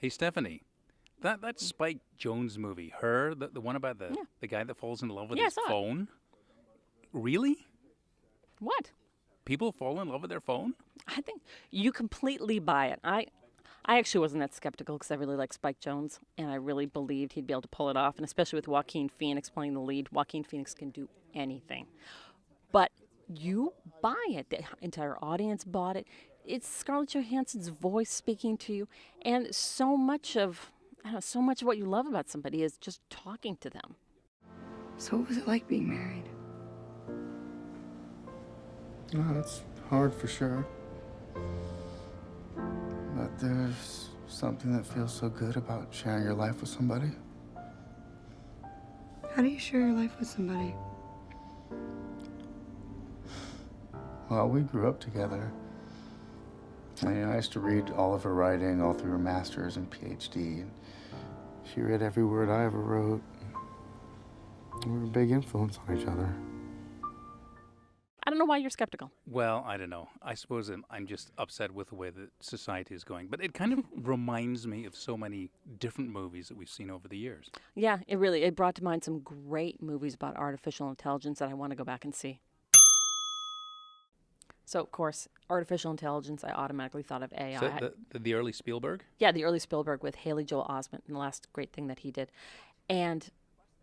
Hey, Stephanie, that Spike Jonze movie, Her, the one about the guy that falls in love with Yeah, I his saw it. phone. Really? What? People fall in love with their phone? I think you completely buy it. I actually wasn't that skeptical because I really like Spike Jonze, and I really believed he'd be able to pull it off, and especially with Joaquin Phoenix playing the lead. Joaquin Phoenix can do anything. But you buy it. The entire audience bought it. It's Scarlett Johansson's voice speaking to you, and so much of what you love about somebody is just talking to them. So what was it like being married? No, it's hard for sure. But there's something that feels so good about sharing your life with somebody. How do you share your life with somebody? Well, we grew up together. I used to read all of her writing, all through her master's and PhD. And she read every word I ever wrote. We were a big influence on each other. I don't know why you're skeptical. Well, I don't know. I suppose I'm just upset with the way that society is going. But it kind of reminds me of so many different movies that we've seen over the years. Yeah, it brought to mind some great movies about artificial intelligence that I want to go back and see. So, of course, artificial intelligence, I automatically thought of AI. So the early Spielberg? Yeah, the early Spielberg with Haley Joel Osment, and the last great thing that he did. And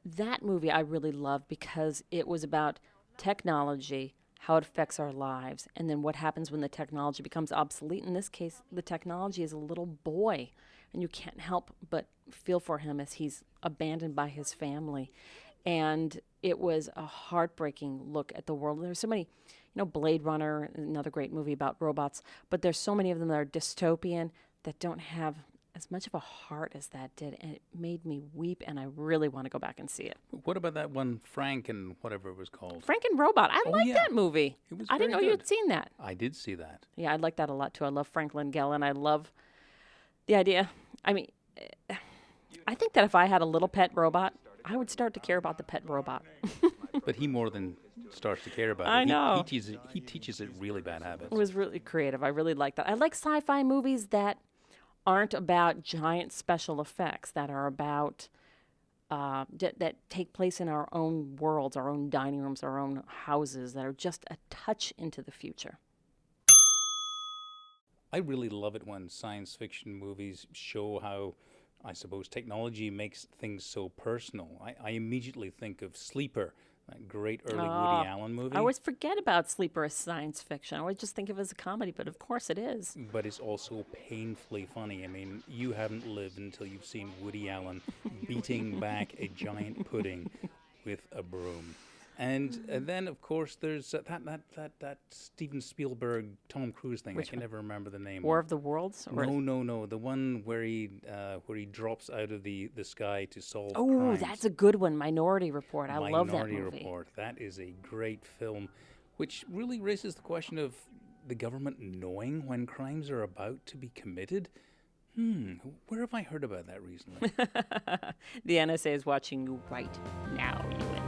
that movie I really loved because it was about technology, how it affects our lives, and then what happens when the technology becomes obsolete. In this case, the technology is a little boy, and you can't help but feel for him as he's abandoned by his family. And it was a heartbreaking look at the world. There's so many, Blade Runner, another great movie about robots, but there's so many of them that are dystopian that don't have as much of a heart as that did, and it made me weep, and I really want to go back and see it. What about that one, Frank and whatever it was called? Frank and Robot. I liked that movie. It was I didn't know very you'd good. seen that. I did see that. Yeah, I like that a lot, too. I love Frank Langella, and I love the idea. I mean, I think that if I had a little pet robot, I would start to care about the pet robot. But he more than starts to care about it. I know. He teaches it really bad habits. It was really creative. I really like that. I like sci-fi movies that aren't about giant special effects, that are about that take place in our own worlds, our own dining rooms, our own houses, that are just a touch into the future. I really love it when science fiction movies show how, I suppose, technology makes things so personal. I immediately think of Sleeper, that great early Woody Allen movie. I always forget about Sleeper as science fiction. I always just think of it as a comedy, but of course it is. But it's also painfully funny. I mean, you haven't lived until you've seen Woody Allen beating back a giant pudding with a broom. And then, of course, there's that Steven Spielberg, Tom Cruise thing. I can never remember the name. War of the Worlds? No. The one where he drops out of the sky to solve Oh, crimes. that's a good one. Minority Report. I love that movie. Minority Report. That is a great film, which really raises the question of the government knowing when crimes are about to be committed. Where have I heard about that recently? The NSA is watching you right now, Euan.